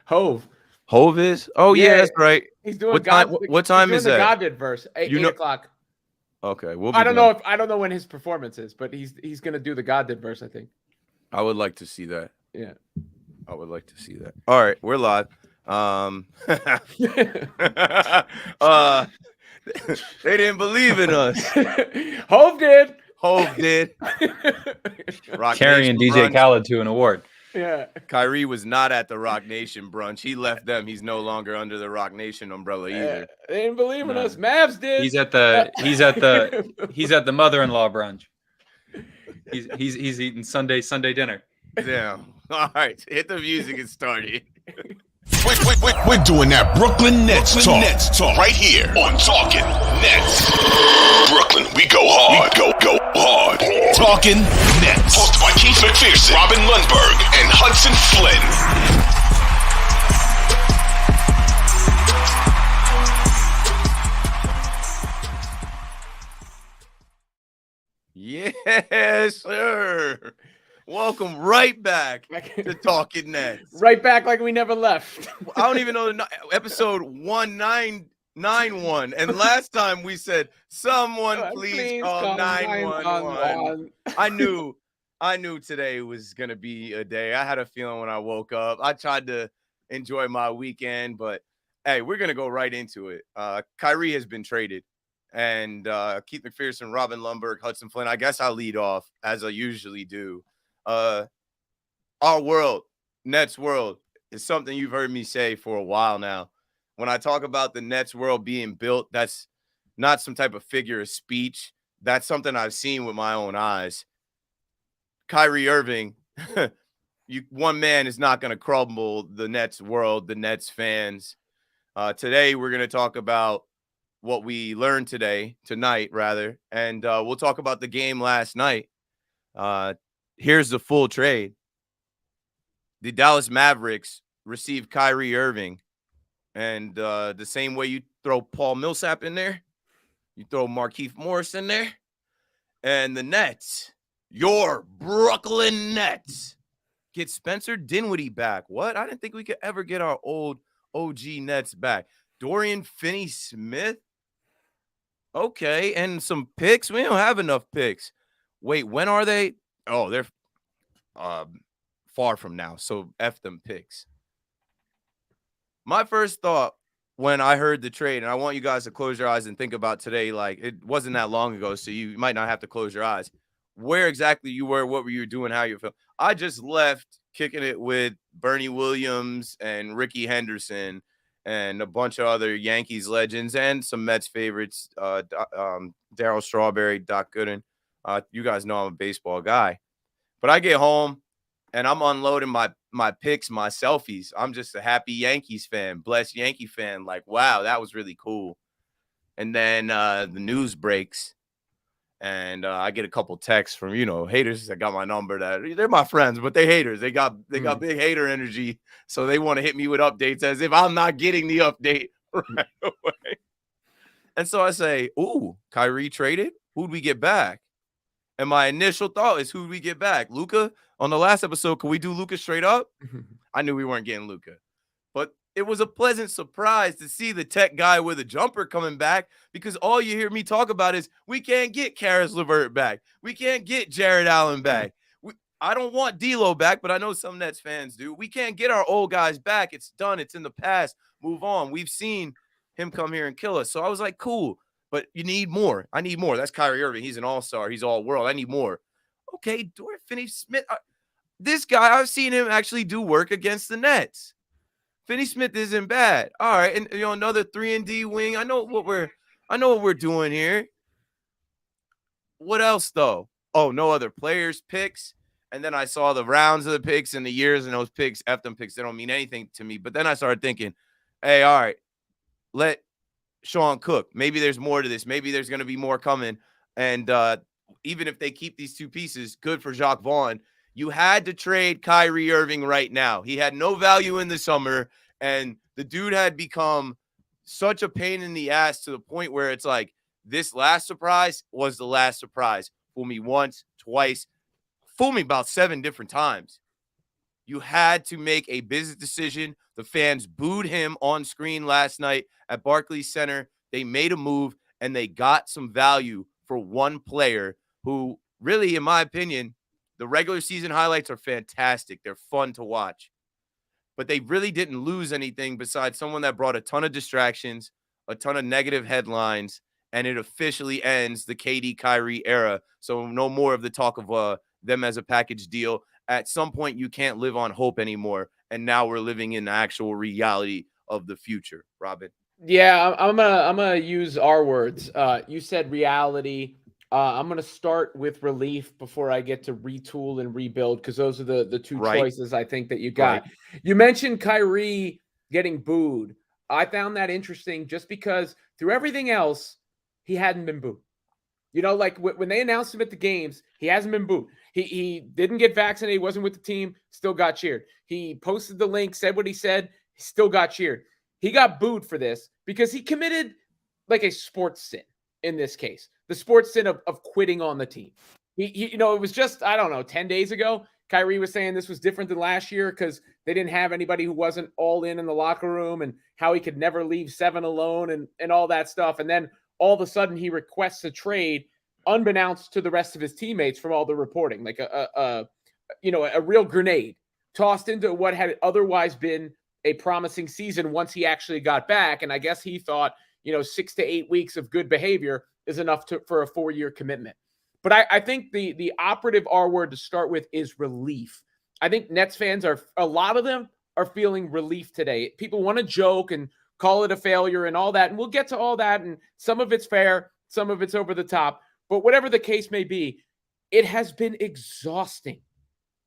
Hove. Hove is? Oh yeah, Yeah, that's right. he's doing What time? God. What He's time doing is the that? Godvid verse. You Eight know? o'clock. Okay, we'll I be don't done. know if I don't know when his performance is, but he's gonna do the Godvid verse. I think. I would like to see that. Yeah. I would like to see that. All right, we're live. uh, they didn't believe in us. Hove did. Hove did. Rock Carrying Nation DJ brunch. Khaled to an award. Yeah. Kyrie was not at the Rock Nation brunch. He left them. He's no longer under the Rock Nation umbrella either. They didn't believe in No. us. Mavs did. He's at the mother-in-law brunch. He's eating Sunday dinner. Damn. All right, hit the music and start it. We're doing that Brooklyn Nets talk right here on Talking Nets. Brooklyn, we go hard. Go hard. Talking Nets. Hosted by Keith McPherson, Robin Lundberg, and Hudson Flynn. Yes, sir. Welcome right back to Talking Nets. Right back like we never left. I don't even know episode 1991. And last time we said, someone please call 911. I knew today was going to be a day. I had a feeling when I woke up. I tried to enjoy my weekend, but hey, we're going to go right into it. Kyrie has been traded. And Keith McPherson, Robin Lundberg, Hudson Flynn. I guess I'll lead off as I usually do. Our world, Nets world, is something you've heard me say for a while now. When I talk about the Nets world being built, that's not some type of figure of speech. That's something I've seen with my own eyes. Kyrie Irving, one man is not going to crumble the Nets world, the Nets fans. Today, we're going to talk about what we learned tonight, and we'll talk about the game last night. Here's the full trade. The Dallas Mavericks received Kyrie Irving, and the same way you throw Paul Millsap in there, you throw Markieff Morris in there, and the Nets, your Brooklyn Nets, get Spencer Dinwiddie back. What? I didn't think we could ever get our old OG Nets back. Dorian Finney-Smith? Okay, and some picks. We don't have enough picks. Wait, when are they? Oh, they're far from now, so F them picks. My first thought when I heard the trade, and I want you guys to close your eyes and think about today, like it wasn't that long ago, so you might not have to close your eyes. Where exactly you were, what were you doing, how you felt. I just left kicking it with Bernie Williams and Ricky Henderson and a bunch of other Yankees legends and some Mets favorites, Darryl Strawberry, Doc Gooden. You guys know I'm a baseball guy. But I get home, and I'm unloading my pics, my selfies. I'm just a happy Yankees fan, blessed Yankee fan. Like, wow, that was really cool. And then the news breaks, and I get a couple texts from, haters that got my number. That they're my friends, but they haters. They got big hater energy, so they want to hit me with updates as if I'm not getting the update right away. And so I say, ooh, Kyrie traded? Who'd we get back? And my initial thought is, who'd we get back? Luka? On the last episode, could we do Luka straight up? I knew we weren't getting Luka. But it was a pleasant surprise to see the tech guy with a jumper coming back, because all you hear me talk about is we can't get Karis LeVert back. We can't get Jared Allen back. I don't want D'Lo back, but I know some Nets fans do. We can't get our old guys back. It's done. It's in the past. Move on. We've seen him come here and kill us. So I was like, cool, but you need more. I need more. That's Kyrie Irving. He's an all-star. He's all-world. I need more. Okay, Dorian Finney-Smith. This guy, I've seen him actually do work against the Nets. Finney-Smith isn't bad. All right, and another 3-and-D wing. I know what we're doing here. What else though? Oh, no other players picks. And then I saw the rounds of the picks and the years, and those picks, F them picks, they don't mean anything to me. But then I started thinking, hey, all right, let Sean cook. Maybe there's more to this. Maybe there's going to be more coming. And even if they keep these two pieces, good for Jacques Vaughn. You had to trade Kyrie Irving right now. He had no value in the summer, and the dude had become such a pain in the ass to the point where it's like, this last surprise was the last surprise. Fool me once, twice, fool me about 7 different times. You had to make a business decision. The fans booed him on screen last night at Barclays Center. They made a move, and they got some value for one player who really, in my opinion, the regular season highlights are fantastic. They're fun to watch. But they really didn't lose anything besides someone that brought a ton of distractions, a ton of negative headlines, and it officially ends the KD Kyrie era. So no more of the talk of them as a package deal. At some point, you can't live on hope anymore. And now we're living in the actual reality of the future, Robin. Yeah, I'm gonna use our words. You said reality. I'm gonna start with relief before I get to retool and rebuild, because those are the two choices I think that you got. Right. You mentioned Kyrie getting booed. I found that interesting just because through everything else, he hadn't been booed. You know, like when they announced him at the games, he hasn't been booed. He didn't get vaccinated, he wasn't with the team, still got cheered. He posted the link, said what he said, he still got cheered. He got booed for this because he committed like a sports sin in this case. The sports sin of quitting on the team. He it was just, I don't know, 10 days ago, Kyrie was saying this was different than last year because they didn't have anybody who wasn't all in the locker room, and how he could never leave Seven alone and all that stuff. And then all of a sudden he requests a trade unbeknownst to the rest of his teammates from all the reporting, like a real grenade tossed into what had otherwise been a promising season once he actually got back. And I guess he thought, 6 to 8 weeks of good behavior is enough for a 4-year commitment. But I think the operative R word to start with is relief. I think Nets fans a lot of them are feeling relief today. People want to joke and call it a failure and all that. And we'll get to all that. And some of it's fair, some of it's over the top. But whatever the case may be, it has been exhausting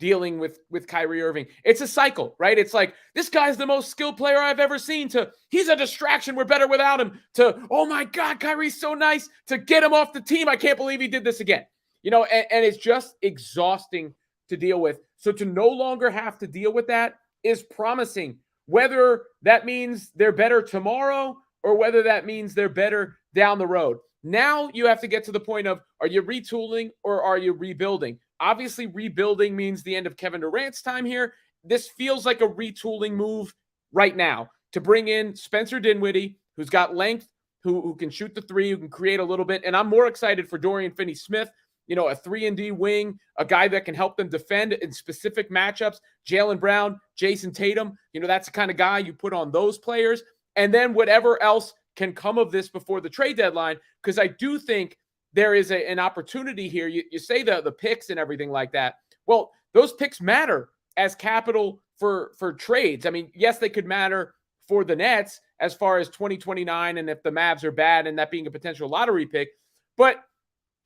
dealing with Kyrie Irving. It's a cycle, right? It's like, this guy's the most skilled player I've ever seen, to he's a distraction, we're better without him, to, oh my God, Kyrie's so nice, to get him off the team, I can't believe he did this again. And it's just exhausting to deal with. So to no longer have to deal with that is promising, whether that means they're better tomorrow or whether that means they're better down the road. Now you have to get to the point of, are you retooling or are you rebuilding? Obviously, rebuilding means the end of Kevin Durant's time here. This feels like a retooling move right now to bring in Spencer Dinwiddie, who's got length, who can shoot the three, who can create a little bit. And I'm more excited for Dorian Finney-Smith, a 3-and-D wing, a guy that can help them defend in specific matchups. Jaylen Brown, Jason Tatum, that's the kind of guy you put on those players. And then whatever else can come of this before the trade deadline, because I do think there is an opportunity here. You say the picks and everything like that. Well, those picks matter as capital for trades. I mean, yes, they could matter for the Nets as far as 2029 and if the Mavs are bad and that being a potential lottery pick. But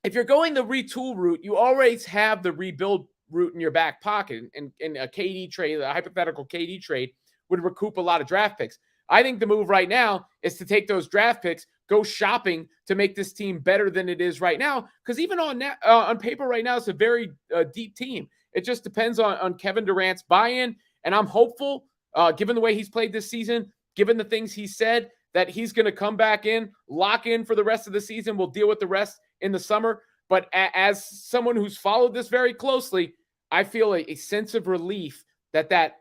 if you're going the retool route, you always have the rebuild route in your back pocket. And a KD trade, a hypothetical KD trade, would recoup a lot of draft picks. I think the move right now is to take those draft picks, go shopping to make this team better than it is right now. Because even on paper right now, it's a very deep team. It just depends on Kevin Durant's buy-in. And I'm hopeful, given the way he's played this season, given the things he said, that he's going to come back in, lock in for the rest of the season. We'll deal with the rest in the summer. But as someone who's followed this very closely, I feel a sense of relief that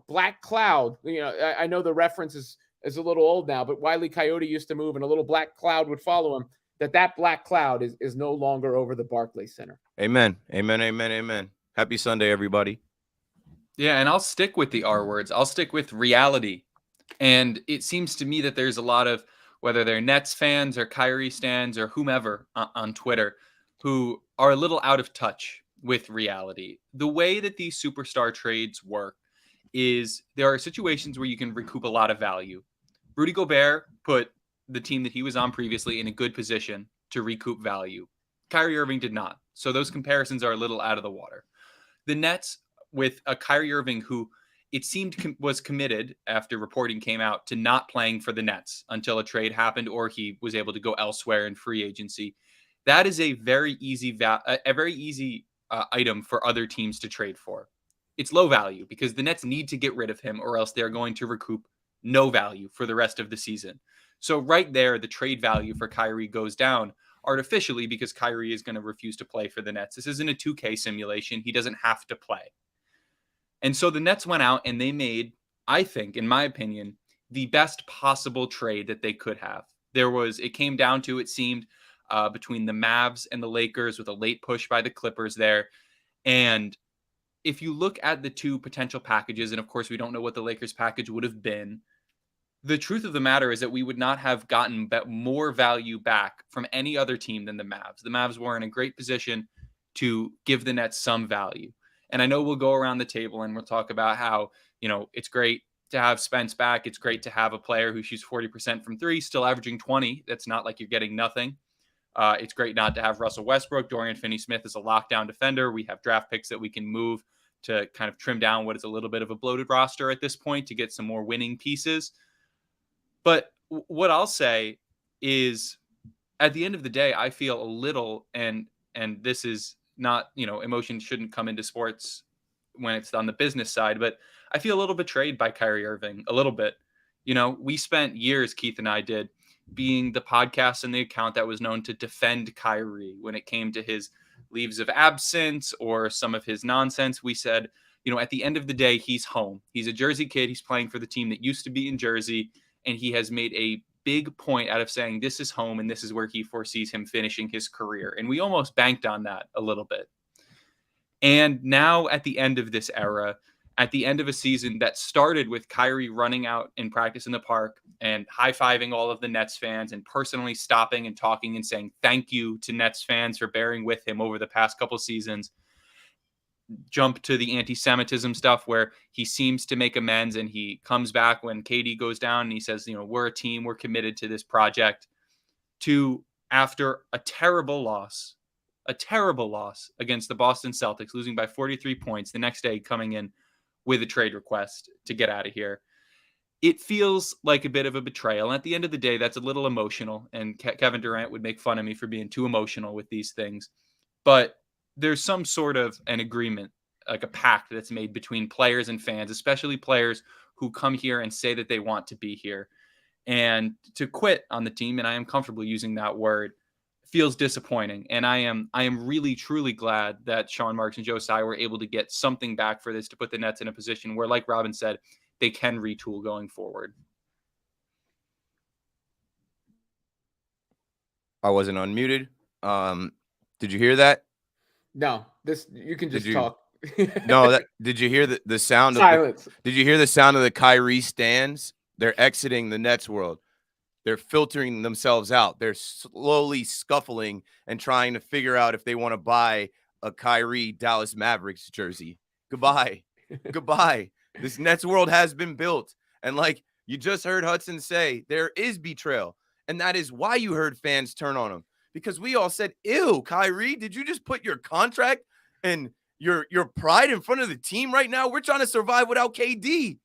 black cloud, I know the reference is a little old now, but Wile E. Coyote used to move and a little black cloud would follow him, that black cloud is no longer over the Barclays Center. Amen. Amen. Amen. Amen. Happy Sunday, everybody. Yeah, and I'll stick with the R words. I'll stick with reality. And it seems to me that there's a lot of, whether they're Nets fans or Kyrie stans or whomever on Twitter, who are a little out of touch with reality. The way that these superstar trades work is there are situations where you can recoup a lot of value. Rudy Gobert put the team that he was on previously in a good position to recoup value. Kyrie Irving did not. So those comparisons are a little out of the water. The Nets, with a Kyrie Irving who it seemed was committed after reporting came out to not playing for the Nets until a trade happened or he was able to go elsewhere in free agency. That is a very easy item for other teams to trade for. It's low value because the Nets need to get rid of him or else they're going to recoup no value for the rest of the season. So right there, the trade value for Kyrie goes down artificially because Kyrie is going to refuse to play for the Nets. This isn't a 2K simulation. He doesn't have to play. And so the Nets went out and they made, I think, in my opinion, the best possible trade that they could have. It came down to, it seemed, between the Mavs and the Lakers with a late push by the Clippers there. And if you look at the two potential packages, and of course we don't know what the Lakers package would have been, the truth of the matter is that we would not have gotten more value back from any other team than the Mavs. The Mavs were in a great position to give the Nets some value. And I know we'll go around the table and we'll talk about how, it's great to have Spence back. It's great to have a player who shoots 40% from three, still averaging 20. That's not like you're getting nothing. It's great not to have Russell Westbrook. Dorian Finney-Smith is a lockdown defender. We have draft picks that we can move to kind of trim down what is a little bit of a bloated roster at this point to get some more winning pieces. But what I'll say is, at the end of the day, I feel a little, and this is not, emotion shouldn't come into sports when it's on the business side, but I feel a little betrayed by Kyrie Irving, a little bit. We spent years, Keith and I did, being the podcast and the account that was known to defend Kyrie when it came to his leaves of absence or some of his nonsense. We said, at the end of the day, he's home. He's a Jersey kid. He's playing for the team that used to be in Jersey. And he has made a big point out of saying this is home and this is where he foresees him finishing his career. And we almost banked on that a little bit. And now at the end of this era, at the end of a season that started with Kyrie running out in practice in the park and high-fiving all of the Nets fans and personally stopping and talking and saying thank you to Nets fans for bearing with him over the past couple seasons, jump to the anti-Semitism stuff where he seems to make amends and he comes back when KD goes down and he says, we're a team, we're committed to this project, to after a terrible loss against the Boston Celtics, losing by 43 points, the next day coming in with a trade request to get out of here. It feels like a bit of a betrayal. And at the end of the day, that's a little emotional. And Kevin Durant would make fun of me for being too emotional with these things. But there's some sort of an agreement, like a pact that's made between players and fans, especially players who come here and say that they want to be here. And to quit on the team, and I am comfortable using that word, feels disappointing. And I am really, truly glad that Sean Marks and Joe Tsai were able to get something back for this to put the Nets in a position where, like Robin said, they can retool going forward. I wasn't unmuted. Did you hear that? No, you can just talk. No, did you hear the sound silence? Did you hear the sound of the Kyrie stands? They're exiting the Nets world. They're filtering themselves out. They're slowly scuffling and trying to figure out if they want to buy a Kyrie Dallas Mavericks jersey. Goodbye. Goodbye. This Nets world has been built. And like you just heard Hudson say, there is betrayal. And that is why you heard fans turn on him. Because we all said, ew, Kyrie, did you just put your contract and your pride in front of the team right now? We're trying to survive without KD.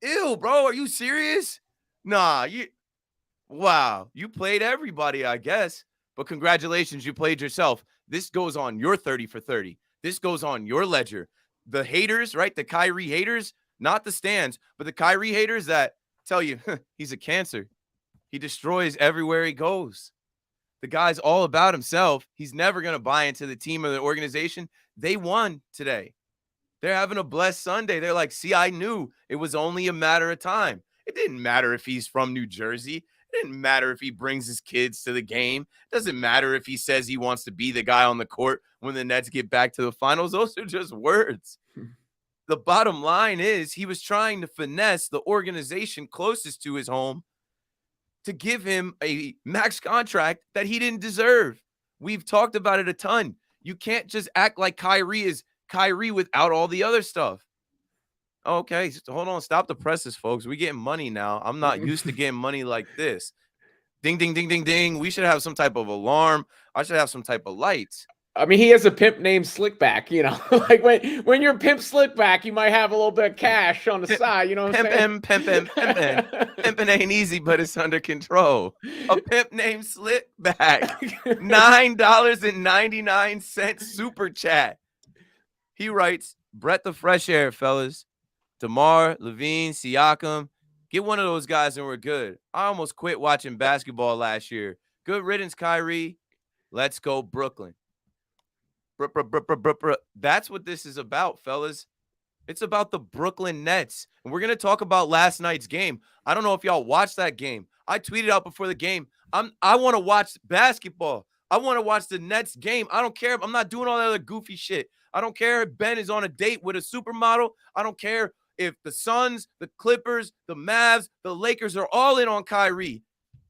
Ew, bro, are you serious? Nah, wow, you played everybody, I guess. But congratulations, you played yourself. This goes on your 30 for 30. This goes on your ledger. The haters, right? The Kyrie haters, not the stands, but the Kyrie haters that tell you he's a cancer. He destroys everywhere he goes. The guy's all about himself. He's never going to buy into the team or the organization. They won today. They're having a blessed Sunday. They're like, see, I knew it was only a matter of time. It didn't matter if he's from New Jersey. It didn't matter if he brings his kids to the game. It doesn't matter if he says he wants to be the guy on the court when the Nets get back to the finals. Those are just words. The bottom line is he was trying to finesse the organization closest to his home to give him a max contract that he didn't deserve. We've talked about it a ton. You can't just act like Kyrie is Kyrie without all the other stuff. Okay, hold on. Stop the presses, folks. We're getting money now. I'm not used to getting money like this. Ding, ding, ding, ding, ding. We should have some type of alarm. I should have some type of lights. I mean, he has a pimp named Slickback, like when you're Pimp Slickback, you might have a little bit of cash on the side, you know what I'm saying? Pimpin' ain't easy, but it's under control. A pimp named Slickback. $9.99 super chat. He writes, Breath of fresh air, fellas. DeMar, Levine, Siakam. Get one of those guys and we're good. I almost quit watching basketball last year. Good riddance, Kyrie. Let's go, Brooklyn. That's what this is about, fellas. It's about the Brooklyn Nets. And we're going to talk about last night's game. I don't know if y'all watched that game. I tweeted out before the game, I want to watch basketball. I want to watch the Nets game. I don't care. I'm not doing all that other goofy shit. I don't care if Ben is on a date with a supermodel. I don't care if the Suns, the Clippers, the Mavs, the Lakers are all in on Kyrie.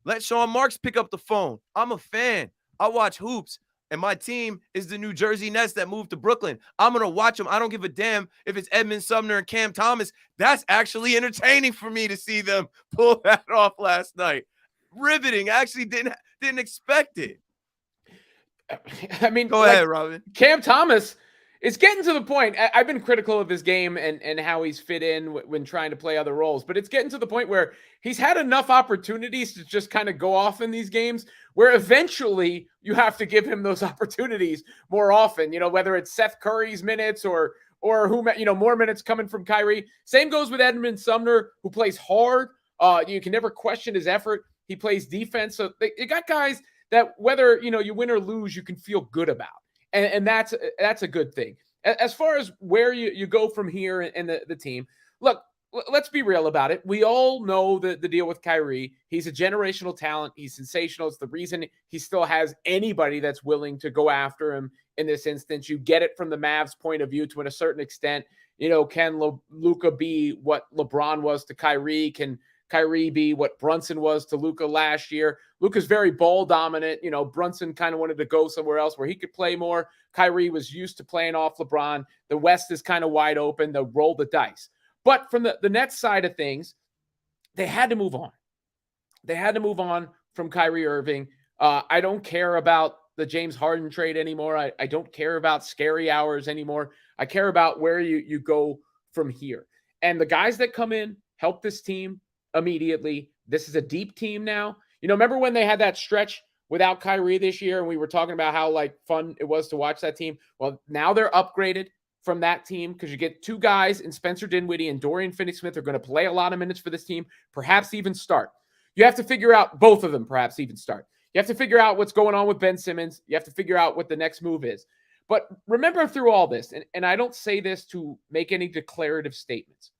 Let Sean Marks pick up the phone. I'm a fan. I watch hoops. And my team is the New Jersey Nets that moved to Brooklyn. I'm going to watch them. I don't give a damn if it's Edmund Sumner and Cam Thomas. That's actually entertaining for me to see them pull that off last night. Riveting. I actually didn't expect it. I mean, go ahead, Robin. Cam Thomas is getting to the point. I've been critical of his game and how he's fit in when trying to play other roles, but it's getting to the point where he's had enough opportunities to just kind of go off in these games where eventually you have to give him those opportunities more often, whether it's Seth Curry's minutes or who, more minutes coming from Kyrie. Same goes with Edmund Sumner, who plays hard. You can never question his effort. He plays defense. So you got guys that whether, you win or lose, you can feel good about. And that's a good thing. As far as where you go from here and the team, look, let's be real about it. We all know the deal with Kyrie. He's a generational talent. He's sensational. It's the reason he still has anybody that's willing to go after him in this instance. You get it from the Mavs' point of view to a certain extent. Can Luka be what LeBron was to Kyrie? Can Kyrie be what Brunson was to Luka last year? Luka's very ball dominant. Brunson kind of wanted to go somewhere else where he could play more. Kyrie was used to playing off LeBron. The West is kind of wide open. They'll roll the dice. But from the Nets side of things, they had to move on. They had to move on from Kyrie Irving. I don't care about the James Harden trade anymore. I don't care about scary hours anymore. I care about where you go from here. And the guys that come in help this team immediately. This is a deep team now. Remember when they had that stretch without Kyrie this year and we were talking about how fun it was to watch that team? Well, now they're upgraded from that team because you get two guys in Spencer Dinwiddie and Dorian Finney-Smith are going to play a lot of minutes for this team, perhaps even start. You have to figure out both of them, perhaps even start. You have to figure out what's going on with Ben Simmons. You have to figure out what the next move is. But remember through all this, and I don't say this to make any declarative statements,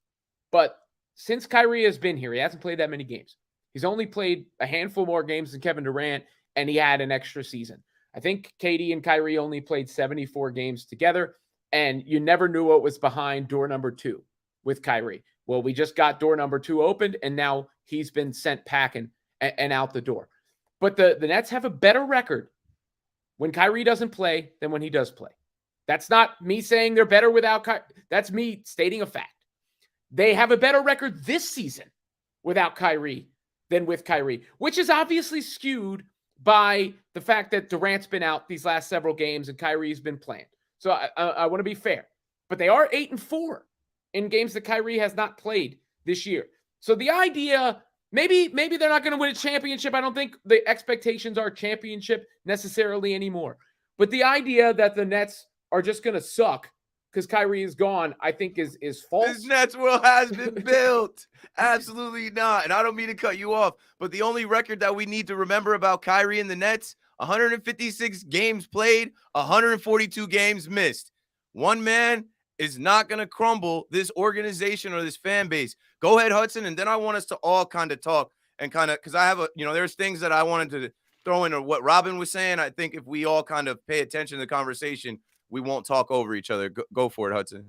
but since Kyrie has been here, he hasn't played that many games. He's only played a handful more games than Kevin Durant, and he had an extra season. I think KD and Kyrie only played 74 games together, and you never knew what was behind door number 2 with Kyrie. Well, we just got door number 2 opened, and now he's been sent packing and out the door. But the Nets have a better record when Kyrie doesn't play than when he does play. That's not me saying they're better without Kyrie. That's me stating a fact. They have a better record this season without Kyrie than with Kyrie, which is obviously skewed by the fact that Durant's been out these last several games and Kyrie's been playing. So I want to be fair. But they are 8-4 in games that Kyrie has not played this year. So the idea, maybe they're not going to win a championship. I don't think the expectations are championship necessarily anymore. But the idea that the Nets are just going to suck because Kyrie is gone, I think is false. This Nets world has been built. Absolutely not. And I don't mean to cut you off, but the only record that we need to remember about Kyrie and the Nets, 156 games played, 142 games missed. One man is not going to crumble this organization or this fan base. Go ahead, Hudson, and then I want us to all kind of talk and kind of, because I have there's things that I wanted to throw in what Robin was saying. I think if we all kind of pay attention to the conversation, we won't talk over each other. Go for it, Hudson.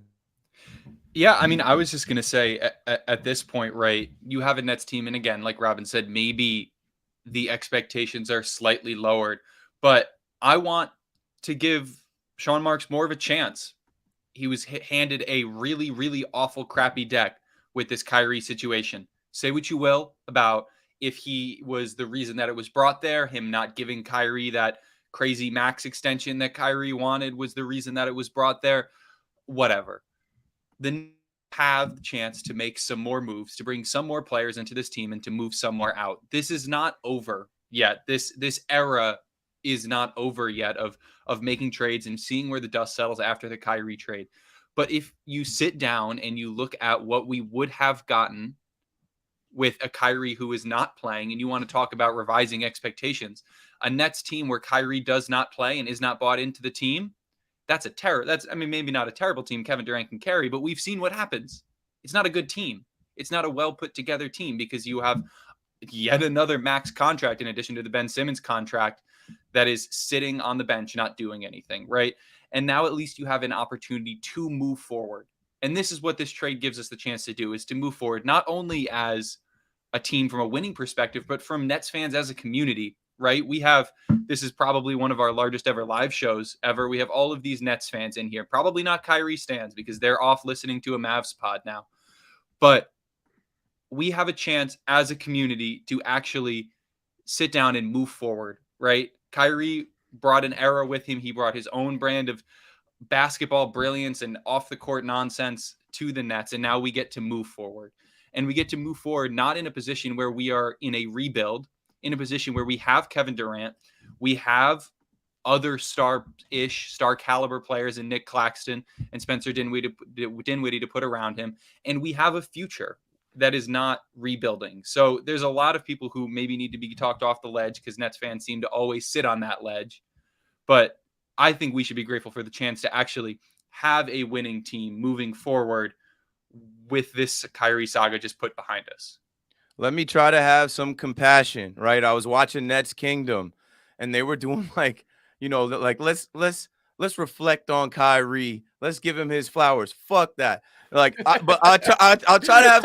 Yeah, I mean, I was just going to say at this point, right, you have a Nets team. And again, like Robin said, maybe the expectations are slightly lowered. But I want to give Sean Marks more of a chance. He was handed a really, really awful, crappy deck with this Kyrie situation. Say what you will about if he was the reason that it was brought there, him not giving Kyrie that crazy max extension that Kyrie wanted was the reason that it was brought there. Whatever. Then have the chance to make some more moves, to bring some more players into this team and to move somewhere out. This is not over yet. This era is not over yet of making trades and seeing where the dust settles after the Kyrie trade. But if you sit down and you look at what we would have gotten with a Kyrie who is not playing, and you want to talk about revising expectations, a Nets team where Kyrie does not play and is not bought into the team, that's I mean, maybe not a terrible team Kevin Durant can carry, but we've seen what happens. It's not a good team. It's not a well put together team because you have yet another max contract in addition to the Ben Simmons contract that is sitting on the bench, not doing anything, right? And now at least you have an opportunity to move forward. And this is what this trade gives us the chance to do, is to move forward, not only as a team from a winning perspective, but from Nets fans as a community, right? This is probably one of our largest ever live shows ever. We have all of these Nets fans in here, probably not Kyrie stans because they're off listening to a Mavs pod now. But we have a chance as a community to actually sit down and move forward, right? Kyrie brought an era with him. He brought his own brand of basketball brilliance and off the court nonsense to the Nets. And now we get to move forward. And we get to move forward not in a position where we are in a rebuild, in a position where we have Kevin Durant, we have other star caliber players in Nick Claxton and Spencer Dinwiddie to put around him. And we have a future that is not rebuilding. So there's a lot of people who maybe need to be talked off the ledge because Nets fans seem to always sit on that ledge. But I think we should be grateful for the chance to actually have a winning team moving forward with this Kyrie saga just put behind us. Let me try to have some compassion, right? I was watching Nets Kingdom and they were doing like let's reflect on Kyrie. Let's give him his flowers. Fuck that. But I'll try to have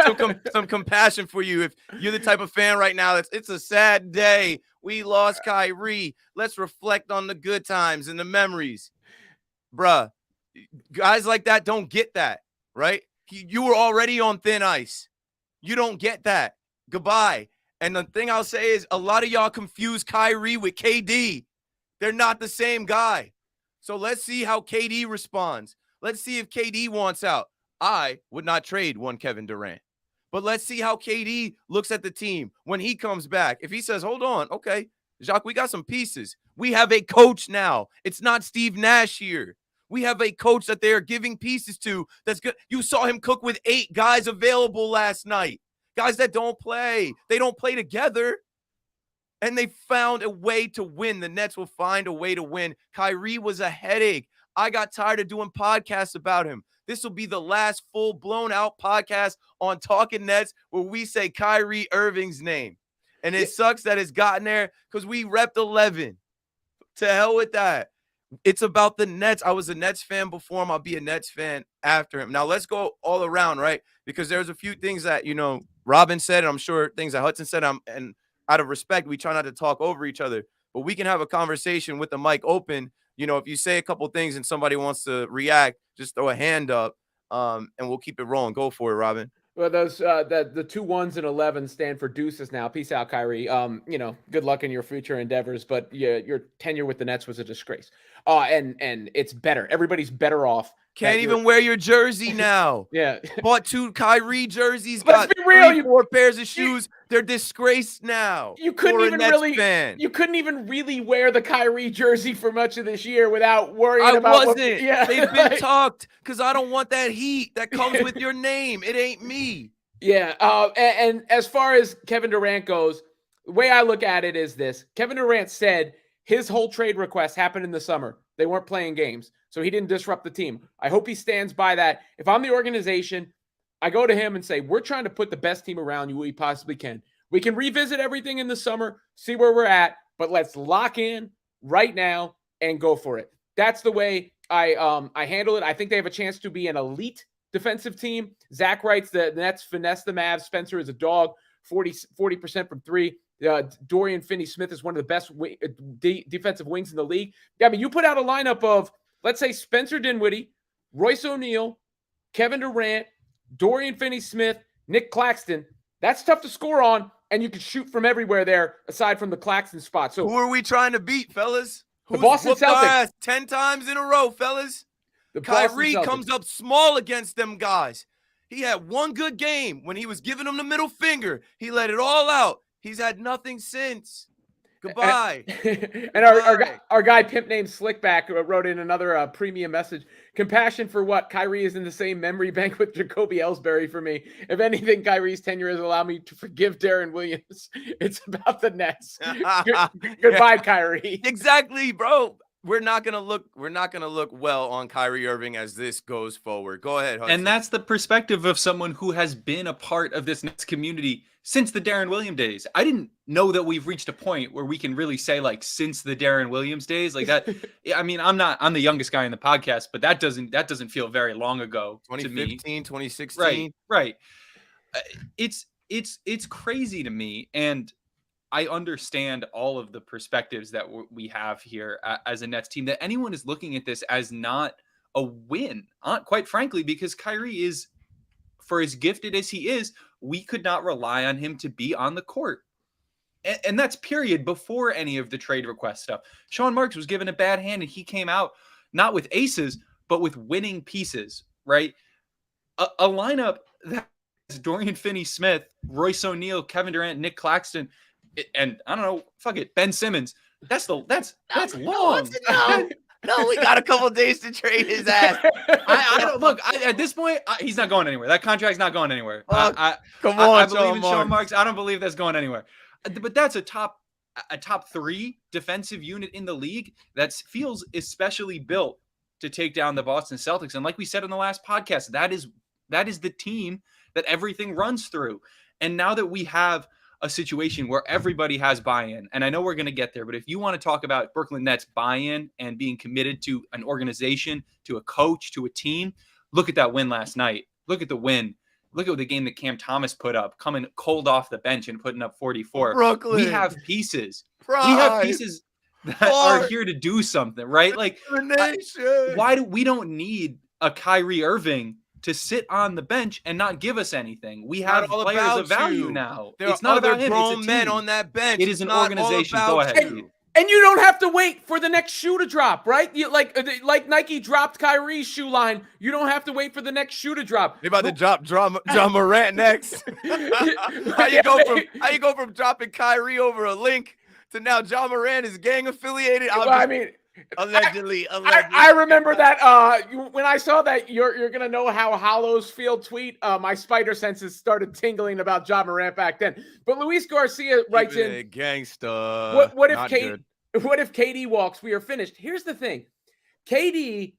some compassion for you. If you're the type of fan right now, it's a sad day. We lost Kyrie. Let's reflect on the good times and the memories. Bruh, guys like that don't get that, right? You were already on thin ice. You don't get that. Goodbye. And the thing I'll say is a lot of y'all confuse Kyrie with KD. They're not the same guy. So let's see how KD responds. Let's see if KD wants out. I would not trade one Kevin Durant. But let's see how KD looks at the team when he comes back. If he says, hold on, okay, Jacques, we got some pieces. We have a coach now. It's not Steve Nash here. We have a coach that they are giving pieces to that's good. You saw him cook with 8 guys available last night. Guys that don't play. They don't play together. And they found a way to win. The Nets will find a way to win. Kyrie was a headache. I got tired of doing podcasts about him. This will be the last full-blown out podcast on Talking Nets where we say Kyrie Irving's name. And it sucks that it's gotten there because we repped 11. To hell with that. It's about the Nets. I was a Nets fan before him. I'll be a Nets fan after him. Now, let's go all around, right? Because there's a few things that, Robin said, and I'm sure things that Hudson said, and out of respect, we try not to talk over each other. But we can have a conversation with the mic open. If you say a couple things and somebody wants to react, just throw a hand up, and we'll keep it rolling. Go for it, Robin. Well, those the 2 1s and 11 stand for deuces now. Peace out, Kyrie. Good luck in your future endeavors, but your tenure with the Nets was a disgrace. And it's better. Everybody's better off. Can't even wear your jersey now. Yeah. Bought 2 Kyrie jerseys. Let's be real. 4 pairs of shoes. They're disgraced now. You couldn't even really wear the Kyrie jersey for much of this year without worrying about They've been talked because I don't want that heat that comes with your name. It ain't me. Yeah. And as far as Kevin Durant goes, the way I look at it is this. Kevin Durant said his whole trade request happened in the summer. They weren't playing games, so he didn't disrupt the team. I hope he stands by that. If I'm the organization, I go to him and say, we're trying to put the best team around you we possibly can. We can revisit everything in the summer, see where we're at, but let's lock in right now and go for it. That's the way I handle it. I think they have a chance to be an elite defensive team. Zach writes the Nets finesse the Mavs. Spencer is a dog, 40% from 3. Dorian Finney-Smith is one of the best defensive wings in the league. I mean, you put out a lineup of, let's say, Spencer Dinwiddie, Royce O'Neal, Kevin Durant, Dorian Finney-Smith, Nick Claxton. That's tough to score on, and you can shoot from everywhere there aside from the Claxton spot. So who are we trying to beat, fellas? The Boston Celtics. 10 times in a row, fellas. Kyrie comes up small against them guys. He had one good game when he was giving them the middle finger. He let it all out. He's had nothing since. Goodbye. And our guy Pimp named Slickback wrote in another premium message. Compassion for what? Kyrie is in the same memory bank with Jacoby Ellsbury for me. If anything, Kyrie's tenure has allowed me to forgive Darren Williams. It's about the Nets. Goodbye, Kyrie. Exactly, bro. we're not gonna look well on Kyrie Irving as this goes forward. Go ahead, Hudson. And that's the perspective of someone who has been a part of this Nets community since the Darren Williams days. I didn't know that we've reached a point where we can really say like since the Darren Williams days like that. I mean, I'm the youngest guy in the podcast, but that doesn't feel very long ago. 2015, 2016. Right. It's crazy to me, and I understand all of the perspectives that we have here as a Nets team, that anyone is looking at this as not a win, quite frankly, because Kyrie is, for as gifted as he is, we could not rely on him to be on the court. And that's period before any of the trade request stuff. Sean Marks was given a bad hand, and he came out not with aces, but with winning pieces, right? A lineup that has Dorian Finney-Smith, Royce O'Neal, Kevin Durant, Nick Claxton, and I don't know, fuck it, Ben Simmons. That's long. No, we got a couple days to trade his ass. I don't look. At this point, he's not going anywhere. That contract's not going anywhere. Come on, I believe in Sean Marks. I don't believe that's going anywhere. But that's a top 3 defensive unit in the league that feels especially built to take down the Boston Celtics. And like we said in the last podcast, that is the team that everything runs through. And now that we have a situation where everybody has buy-in, and I know we're going to get there, but if you want to talk about Brooklyn Nets buy-in and being committed to an organization, to a coach, to a team, look at that win last night. Look at the win. Look at the game that Cam Thomas put up, coming cold off the bench and putting up 44. Brooklyn. We have pieces. Pride. We have pieces that are here to do something, right? Like, why do we don't need a Kyrie Irving to sit on the bench and not give us anything? We have players of value now. It's not about him. Grown men on that bench. It is an organization. Go ahead. And you don't have to wait for the next shoe to drop, right? Like Nike dropped Kyrie's shoe line. You don't have to wait for the next shoe to drop. They about to drop John Morant next. How you go from dropping Kyrie over a link to now John Morant is gang affiliated? Allegedly. I remember that when I saw that you're gonna know how hollows feel tweet, my spider senses started tingling about John Morant back then. But Luis Garcia writes in, gangsta. What if KD walks? We are finished. Here's the thing. KD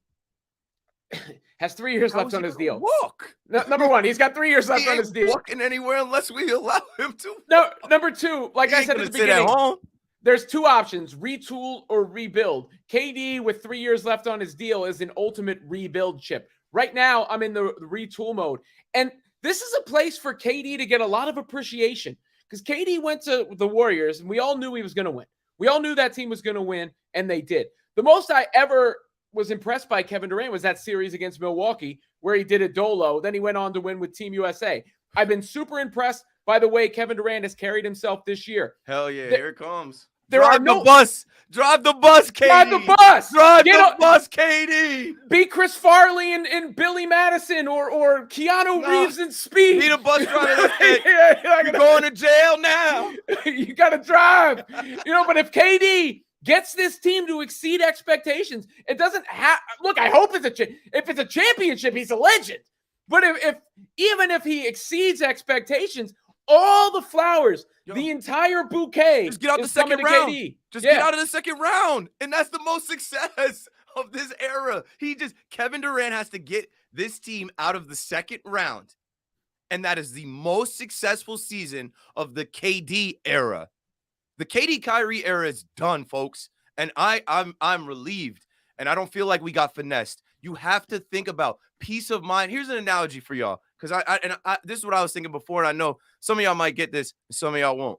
has 3 years left on his deal. Walk. Number one, he's got 3 years left on his deal. Walking anywhere unless we allow him to. No, number two, like I said at the beginning, at home. There's 2 options, retool or rebuild. KD with 3 years left on his deal is an ultimate rebuild chip. Right now, I'm in the retool mode. And this is a place for KD to get a lot of appreciation because KD went to the Warriors and we all knew he was going to win. We all knew that team was going to win, and they did. The most I ever was impressed by Kevin Durant was that series against Milwaukee where he did a dolo. Then he went on to win with Team USA. I've been super impressed by the way Kevin Durant has carried himself this year. Hell yeah, here it comes. Drive the bus, KD. Drive the bus. Drive the bus, KD. Be Chris Farley and Billy Madison or Keanu Reeves and Speed. Be the bus driver. You're going to jail now. You got to drive. But if KD gets this team to exceed expectations, it doesn't have. Look, I hope if it's a championship, he's a legend. But even if he exceeds expectations, all the flowers, the entire bouquet, just get out the second round. Get out of the second round, and that's the most success of this era. Kevin Durant has to get this team out of the second round, and that is the most successful season of the KD era. The KD Kyrie era is done, folks, and I'm relieved, and I don't feel like we got finessed. You have to think about peace of mind. Here's an analogy for y'all. Because this is what I was thinking before, and I know some of y'all might get this, and some of y'all won't.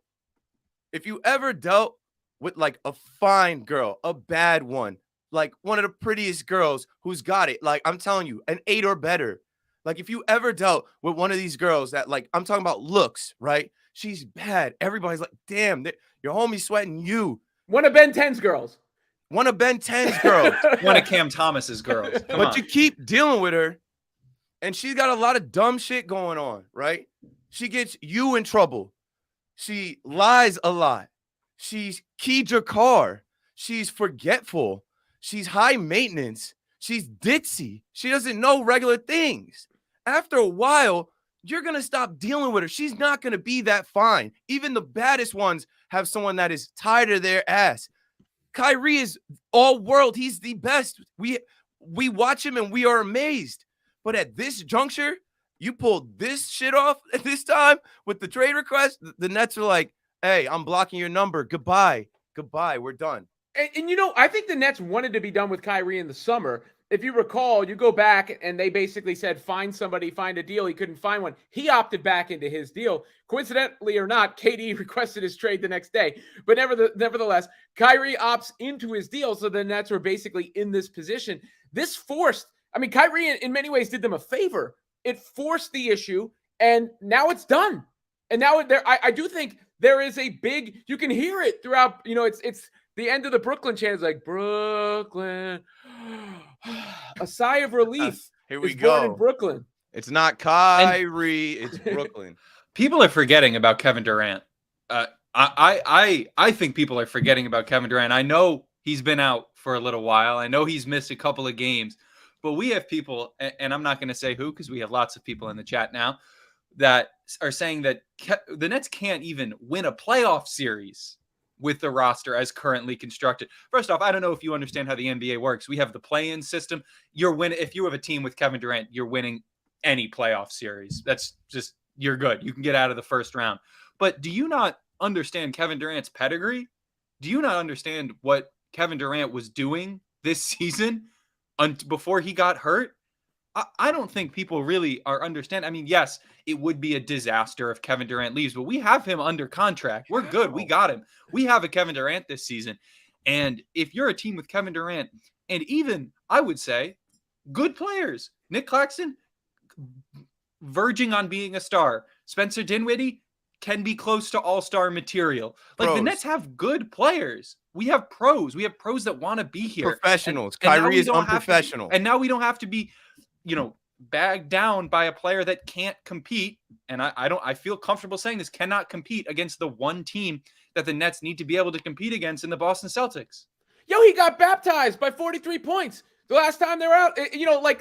If you ever dealt with like a fine girl, a bad one, like one of the prettiest girls who's got it, like I'm telling you, an 8 or better. Like if you ever dealt with one of these girls that, like, I'm talking about looks, right? She's bad. Everybody's like, damn, your homie's sweating you. One of Ben 10's girls. One of Ben 10's girls. One of Cam Thomas's girls. But you keep dealing with her. And she's got a lot of dumb shit going on, right? She gets you in trouble. She lies a lot. She's keyed your car. She's forgetful. She's high maintenance. She's ditzy. She doesn't know regular things. After a while, you're going to stop dealing with her. She's not going to be that fine. Even the baddest ones have someone that is tired of their ass. Kyrie is all world. He's the best. We watch him and we are amazed. But at this juncture, you pulled this shit off at this time with the trade request. The Nets are like, hey, I'm blocking your number. Goodbye. We're done. And I think the Nets wanted to be done with Kyrie in the summer. If you recall, you go back and they basically said, find a deal. He couldn't find one. He opted back into his deal. Coincidentally or not, KD requested his trade the next day. But nevertheless, Kyrie opts into his deal. So the Nets were basically in this position. Kyrie in many ways did them a favor. It forced the issue and now it's done. And now I do think there is a big, you can hear it throughout, it's the end of the Brooklyn chant is like, Brooklyn, a sigh of relief. Here we born go. in Brooklyn. It's not Kyrie, it's Brooklyn. People are forgetting about Kevin Durant. I think people are forgetting about Kevin Durant. I know he's been out for a little while. I know he's missed a couple of games, but we have people, and I'm not going to say who because we have lots of people in the chat now that are saying that the Nets can't even win a playoff series with the roster as currently constructed. First off, I don't know if you understand how the NBA works. We have the play-in system. If you have a team with Kevin Durant, you're winning any playoff series. That's just, you're good. You can get out of the first round. But do you not understand Kevin Durant's pedigree? Do you not understand what Kevin Durant was doing this season before he got hurt? I don't think people really are understand. I mean, yes, it would be a disaster if Kevin Durant leaves, but we have him under contract. We're good. We got him. We have a Kevin Durant this season. And if you're a team with Kevin Durant, and even, I would say, good players, Nick Claxton, verging on being a star. Spencer Dinwiddie can be close to all-star material. Like, the Nets have good players. We have pros. We have pros that want to be here. Professionals. And Kyrie is unprofessional. And now we don't have to be, bagged down by a player that can't compete. And I feel comfortable saying this, cannot compete against the one team that the Nets need to be able to compete against in the Boston Celtics. He got baptized by 43 points. The last time they were out,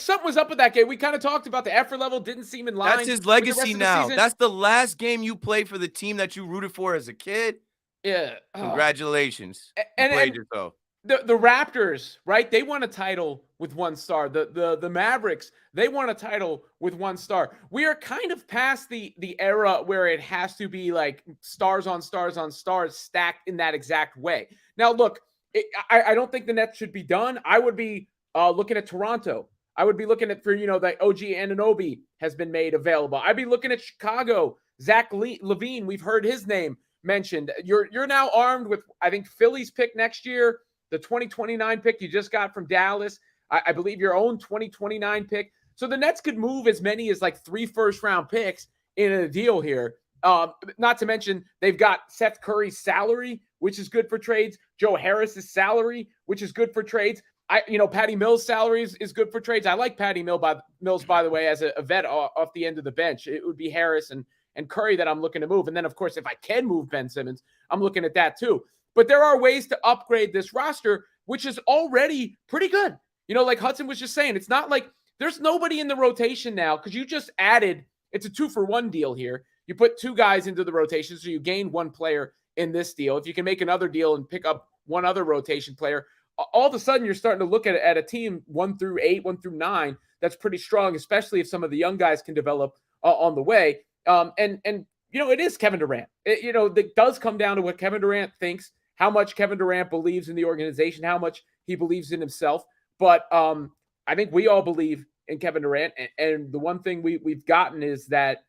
something was up with that game. We kind of talked about the effort level didn't seem in line. That's his legacy now. That's the last game you played for the team that you rooted for as a kid. Yeah. Congratulations. You played yourself. The Raptors, right? They won a title with one star. The Mavericks, they won a title with one star. We are kind of past the era where it has to be like stars on stars on stars stacked in that exact way. Now, look, I don't think the Nets should be done. I would be looking at Toronto. I would be looking at the OG Anunoby has been made available. I'd be looking at Chicago. Zach LaVine, we've heard his name mentioned. You're now armed with, I think, Philly's pick next year. The 2029 pick you just got from Dallas. I believe your own 2029 pick. So the Nets could move as many as like 3 first-round picks in a deal here. Not to mention they've got Seth Curry's salary, which is good for trades. Joe Harris's salary, which is good for trades. Patty Mills' salary is good for trades. I like Patty Mills, by the way, as a vet off the end of the bench. It would be Harris and Curry that I'm looking to move. And then, of course, if I can move Ben Simmons, I'm looking at that too. But there are ways to upgrade this roster, which is already pretty good. Like Hudson was just saying, it's not like there's nobody in the rotation now because you just added, it's a 2-for-1 deal here. You put 2 guys into the rotation, so you gain 1 player in this deal. If you can make another deal and pick up 1 other rotation player, all of a sudden you're starting to look at a team 1 through 8, 1 through 9 that's pretty strong, especially if some of the young guys can develop on the way. It is Kevin Durant. It does come down to what Kevin Durant thinks, how much Kevin Durant believes in the organization, how much he believes in himself. But I think we all believe in Kevin Durant. And the one thing we've gotten is that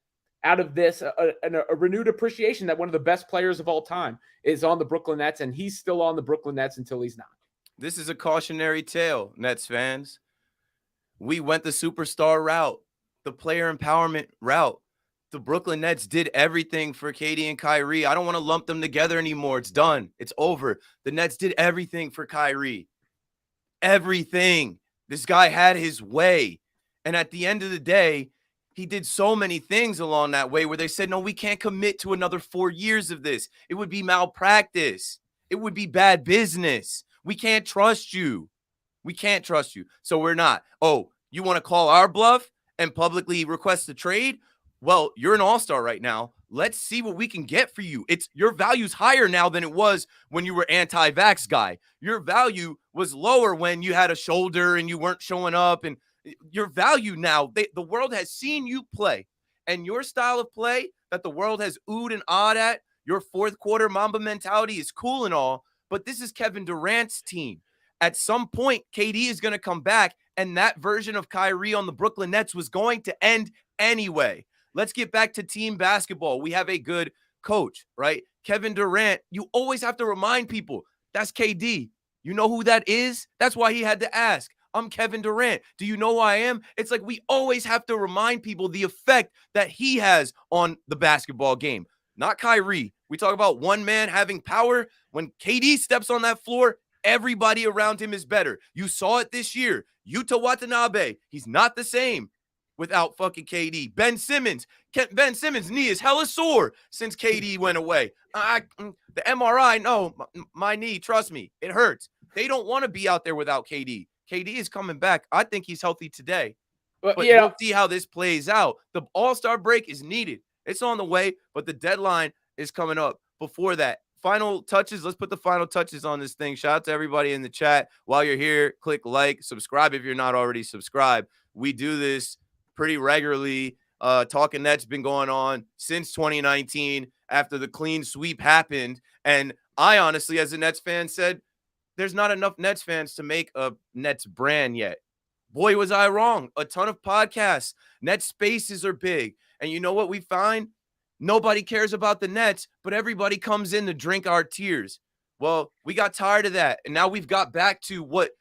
out of this, a renewed appreciation that one of the best players of all time is on the Brooklyn Nets, and he's still on the Brooklyn Nets until he's not. This is a cautionary tale, Nets fans. We went the superstar route, the player empowerment route. The Brooklyn Nets did everything for KD and Kyrie. I don't want to lump them together anymore. It's done. It's over. The Nets did everything for Kyrie. Everything. This guy had his way. And at the end of the day, he did so many things along that way where they said, no, we can't commit to another 4 years of this. It would be malpractice. It would be bad business. We can't trust you. We can't trust you. So we're not. Oh, you want to call our bluff and publicly request a trade? well, you're an all-star right now. Let's see what we can get for you. It's your value's higher now than it was when you were anti-vax guy. Your value was lower when you had a shoulder and you weren't showing up. And your value now, the world has seen you play. And your style of play that the world has oohed and awed at, your fourth quarter Mamba mentality is cool and all, but this is Kevin Durant's team. At some point, KD is going to come back, and that version of Kyrie on the Brooklyn Nets was going to end anyway. Let's get back to team basketball. We have a good coach, right? Kevin Durant, you always have to remind people, that's KD. You know who that is? That's why he had to ask. I'm Kevin Durant. Do you know who I am? It's like we always have to remind people the effect that he has on the basketball game. Not Kyrie. We talk about one man having power. When KD steps on that floor, everybody around him is better. You saw it this year. Yuta Watanabe, he's not the same without fucking KD. Ben Simmons' knee is hella sore since KD went away. The MRI, no, my knee, trust me, it hurts. They don't want to be out there without KD. KD is coming back. I think he's healthy today. But we'll see how this plays out. The All-Star break is needed. It's on the way, but the deadline is coming up. Before that, final touches. Let's put the final touches on this thing. Shout out to everybody in the chat. While you're here, click like, subscribe if you're not already subscribed. We do this pretty regularly. Talking Nets been going on since 2019 after the clean sweep happened. And I honestly, as a Nets fan, said there's not enough Nets fans to make a Nets brand yet. Boy, was I wrong. A ton of podcasts. Nets spaces are big. And you know what we find? Nobody cares about the Nets, but everybody comes in to drink our tears. Well, we got tired of that. And now we've got back to what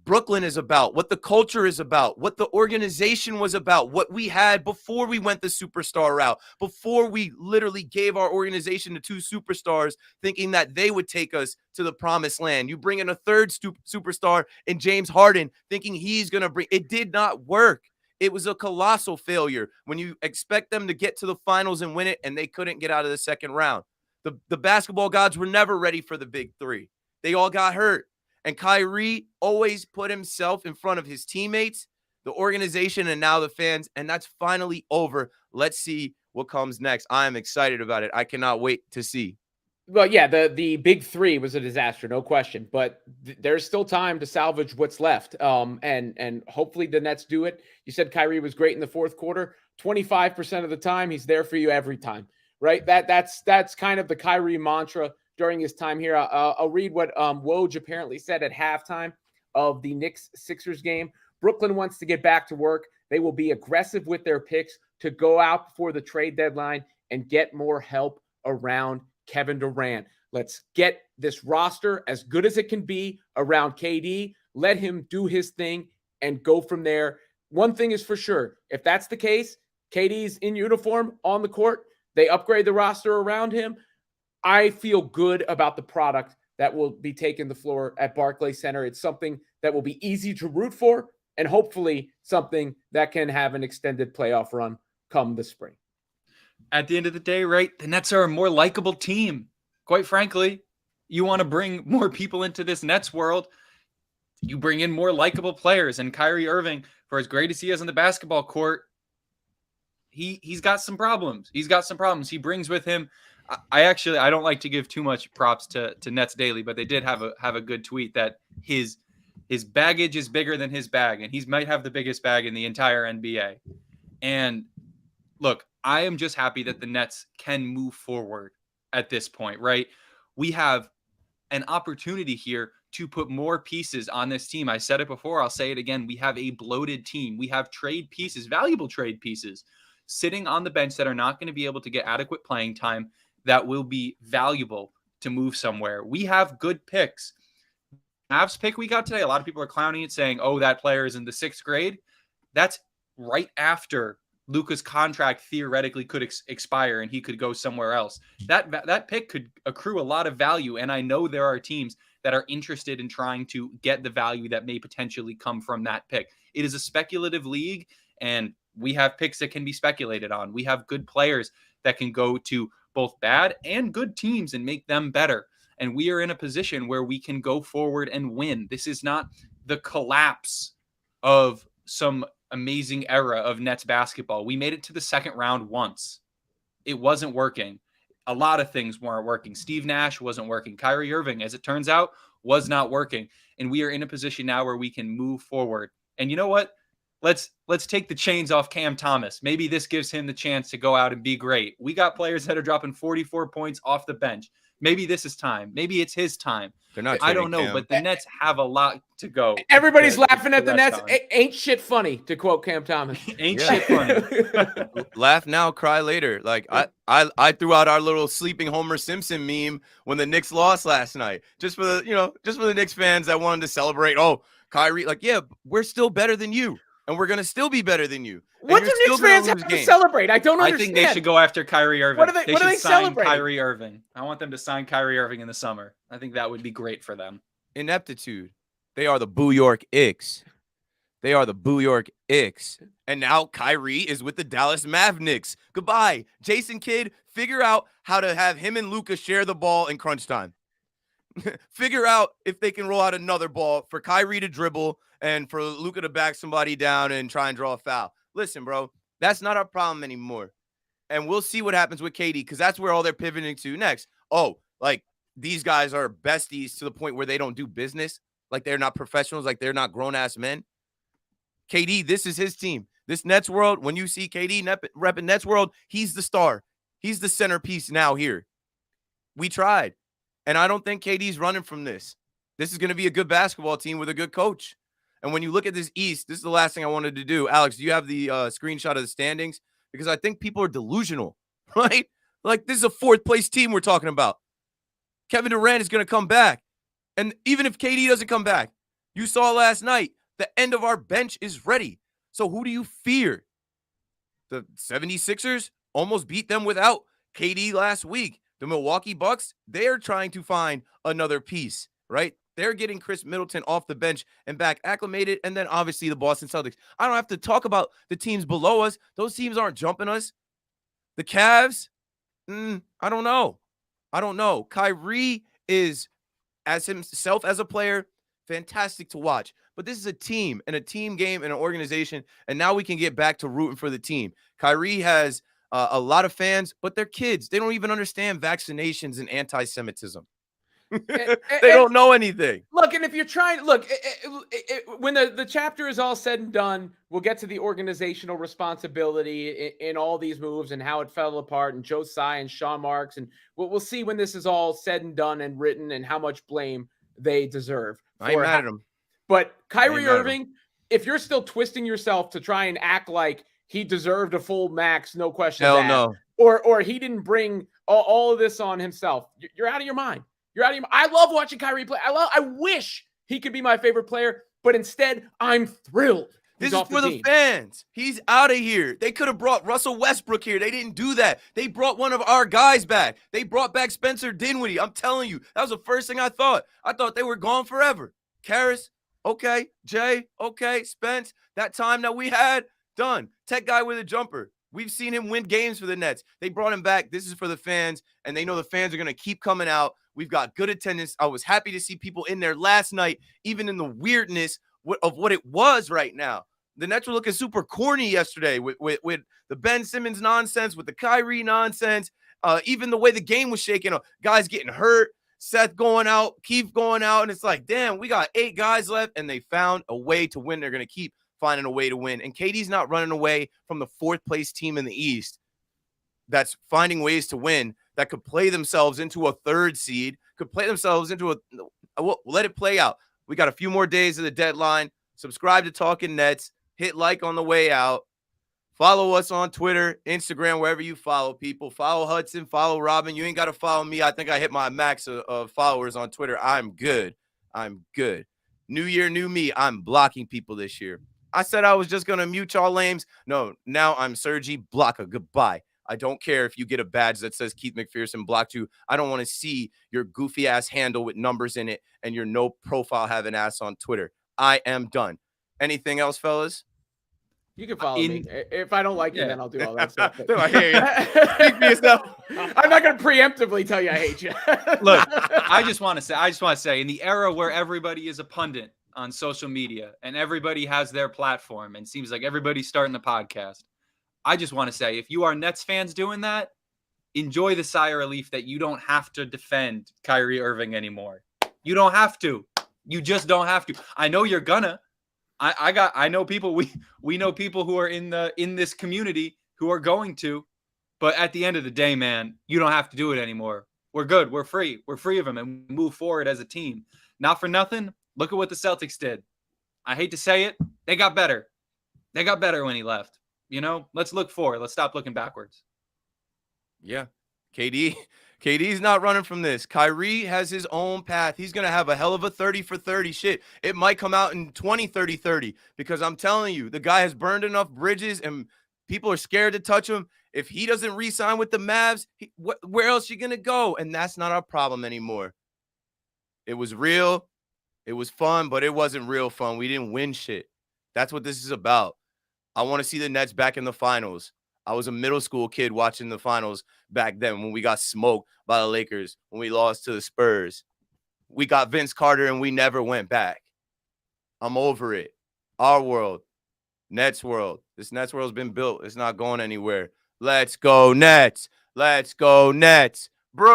Brooklyn is about, what the culture is about, what the organization was about, what we had before we went the superstar route, before we literally gave our organization to two superstars, thinking that they would take us to the promised land. You bring in a third superstar in James Harden, thinking he's going to bring – it did not work. It was a colossal failure when you expect them to get to the finals and win it, and they couldn't get out of the second round. The basketball gods were never ready for the big three. They all got hurt. And Kyrie always put himself in front of his teammates, the organization, and now the fans. And that's finally over. Let's see what comes next. I am excited about it. I cannot wait to see. Well, yeah, the big three was a disaster, no question. But there's still time to salvage what's left. And hopefully the Nets do it. You said Kyrie was great in the fourth quarter. 25% of the time, he's there for you every time, right? That's kind of the Kyrie mantra during his time here. I'll read what Woj apparently said at halftime of the Knicks-Sixers game. Brooklyn wants to get back to work. They will be aggressive with their picks to go out before the trade deadline and get more help around Kevin Durant. Let's get this roster as good as it can be around KD. Let him do his thing and go from there. One thing is for sure. If that's the case, KD's in uniform on the court. They upgrade the roster around him. I feel good about the product that will be taking the floor at Barclays Center. It's something that will be easy to root for and hopefully something that can have an extended playoff run come the spring. At the end of the day, right, the Nets are a more likable team. Quite frankly, you want to bring more people into this Nets world, you bring in more likable players. And Kyrie Irving, for as great as he is on the basketball court, he's got some problems. He's got some problems. He brings with him. I don't like to give too much props to Nets Daily, but they did have a good tweet that his baggage is bigger than his bag, and he might have the biggest bag in the entire NBA. And look, I am just happy that the Nets can move forward at this point, right? We have an opportunity here to put more pieces on this team. I said it before, I'll say it again. We have a bloated team. We have trade pieces, valuable trade pieces, sitting on the bench that are not going to be able to get adequate playing time that will be valuable to move somewhere. We have good picks. Mavs pick we got today, a lot of people are clowning it, saying, oh, that player is in the 6th grade. That's right after Luka's contract theoretically could expire and he could go somewhere else. That pick could accrue a lot of value, and I know there are teams that are interested in trying to get the value that may potentially come from that pick. It is a speculative league, and we have picks that can be speculated on. We have good players that can go to both bad and good teams and make them better. And we are in a position where we can go forward and win. This is not the collapse of some amazing era of Nets basketball. We made it to the second round once. It wasn't working. A lot of things weren't working. Steve Nash wasn't working. Kyrie Irving, as it turns out, was not working. And we are in a position now where we can move forward. And you know what? Let's take the chains off Cam Thomas. Maybe this gives him the chance to go out and be great. We got players that are dropping 44 points off the bench. Maybe this is time. Maybe it's his time. They're not. I don't know, Cam. but the Nets have a lot to go. Everybody's laughing at the Nets. on. Ain't shit funny, to quote Cam Thomas. Ain't shit funny. Laugh now, cry later. Like I threw out our little sleeping Homer Simpson meme when the Knicks lost last night. Just for the Knicks fans that wanted to celebrate. Oh, Kyrie, like, yeah, we're still better than you. And we're going to still be better than you. What do Knicks fans have to celebrate? I don't understand. I think they should go after Kyrie Irving. What do they sign celebrate? Kyrie Irving. I want them to sign Kyrie Irving in the summer. I think that would be great for them. Ineptitude. They are the Boo York Icks. They are the Boo York Icks. And now Kyrie is with the Dallas Mavericks. Goodbye. Jason Kidd, figure out how to have him and Luka share the ball in crunch time. Figure out if they can roll out another ball for Kyrie to dribble and for Luka to back somebody down and try and draw a foul. Listen, bro, that's not our problem anymore. And we'll see what happens with KD because that's where all they're pivoting to next. Oh, like these guys are besties to the point where they don't do business. Like they're not professionals, like they're not grown-ass men. KD, this is his team. This Nets world, when you see KD repping Nets world, he's the star. He's the centerpiece now here. We tried. And I don't think KD's running from this. This is going to be a good basketball team with a good coach. And when you look at this East, this is the last thing I wanted to do. Alex, do you have the screenshot of the standings? Because I think people are delusional, right? Like, this is a fourth-place team we're talking about. Kevin Durant is going to come back. And even if KD doesn't come back, you saw last night, the end of our bench is ready. So who do you fear? The 76ers almost beat them without KD last week. The Milwaukee Bucks, they're trying to find another piece, right? They're getting Chris Middleton off the bench and back acclimated. And then obviously the Boston Celtics. I don't have to talk about the teams below us. Those teams aren't jumping us. The Cavs, I don't know. Kyrie is, as himself as a player, fantastic to watch. But this is a team and a team game and an organization. And now we can get back to rooting for the team. Kyrie has a lot of fans, but they're kids. They don't even understand vaccinations and anti-Semitism. They don't know anything. Look, and if you're trying, look, when the chapter is all said and done, we'll get to the organizational responsibility in all these moves and how it fell apart, and Joe Tsai and Sean Marks, and we'll see when this is all said and done and written and how much blame they deserve. I ain't mad at them. But Kyrie Irving, if you're still twisting yourself to try and act like he deserved a full max, no question. Hell no. Or he didn't bring all of this on himself, you're out of your mind. You're out of your mind. I love watching Kyrie play. I wish he could be my favorite player, but instead, I'm thrilled. This is for the fans. He's out of here. They could have brought Russell Westbrook here. They didn't do that. They brought one of our guys back. They brought back Spencer Dinwiddie. I'm telling you, that was the first thing I thought. I thought they were gone forever. Karras, okay. Jay, okay. Spence, that time that we had, done. Tech guy with a jumper. We've seen him win games for the Nets. They brought him back. This is for the fans, and they know the fans are going to keep coming out. We've got good attendance. I was happy to see people in there last night, even in the weirdness of what it was right now. The Nets were looking super corny yesterday with the Ben Simmons nonsense, with the Kyrie nonsense, even the way the game was shaking up. Guys getting hurt, Seth going out, Keith going out, and it's like, damn, we got 8 guys left, and they found a way to win. They're going to keep finding a way to win. And KD's not running away from the 4th place team in the East that's finding ways to win, that could play themselves into a 3rd seed, could play themselves into we'll let it play out. We got a few more days of the deadline. Subscribe to Talking Nets. Hit like on the way out. Follow us on Twitter, Instagram, wherever you follow people. Follow Hudson. Follow Robin. You ain't got to follow me. I think I hit my max of followers on Twitter. I'm good. New year, new me. I'm blocking people this year. I said I was just going to mute y'all lames. No, now I'm Sergi Blocker. Goodbye. I don't care if you get a badge that says Keith McPherson blocked you. I don't want to see your goofy ass handle with numbers in it and your no profile having ass on Twitter. I am done. Anything else, fellas? You can follow me. If I don't like you, then I'll do all that stuff. I hear you. Speak for yourself. I'm not going to preemptively tell you I hate you. Look, I just want to say, in the era where everybody is a pundit, on social media and everybody has their platform and seems like everybody's starting a podcast. I just want to say, if you are Nets fans doing that, enjoy the sigh of relief that you don't have to defend Kyrie Irving anymore. You don't have to. You just don't have to. I know you're gonna. I know people. We know people who are in this community who are going to. But at the end of the day, man, you don't have to do it anymore. We're good. We're free. We're free of them and move forward as a team. Not for nothing. Look at what the Celtics did. I hate to say it. They got better. They got better when he left. You know, let's look forward. Let's stop looking backwards. Yeah. KD's not running from this. Kyrie has his own path. He's going to have a hell of a 30 for 30 shit. It might come out in 20, 30, 30 because I'm telling you, the guy has burned enough bridges and people are scared to touch him. If he doesn't re-sign with the Mavs, where else you going to go? And that's not our problem anymore. It was real. It was fun, but it wasn't real fun. We didn't win shit. That's what this is about. I want to see the Nets back in the finals. I was a middle school kid watching the finals back then when we got smoked by the Lakers, when we lost to the Spurs. We got Vince Carter and we never went back. I'm over it. Our world, Nets world. This Nets world's been built. It's not going anywhere. Let's go Nets. Let's go Nets. Bro.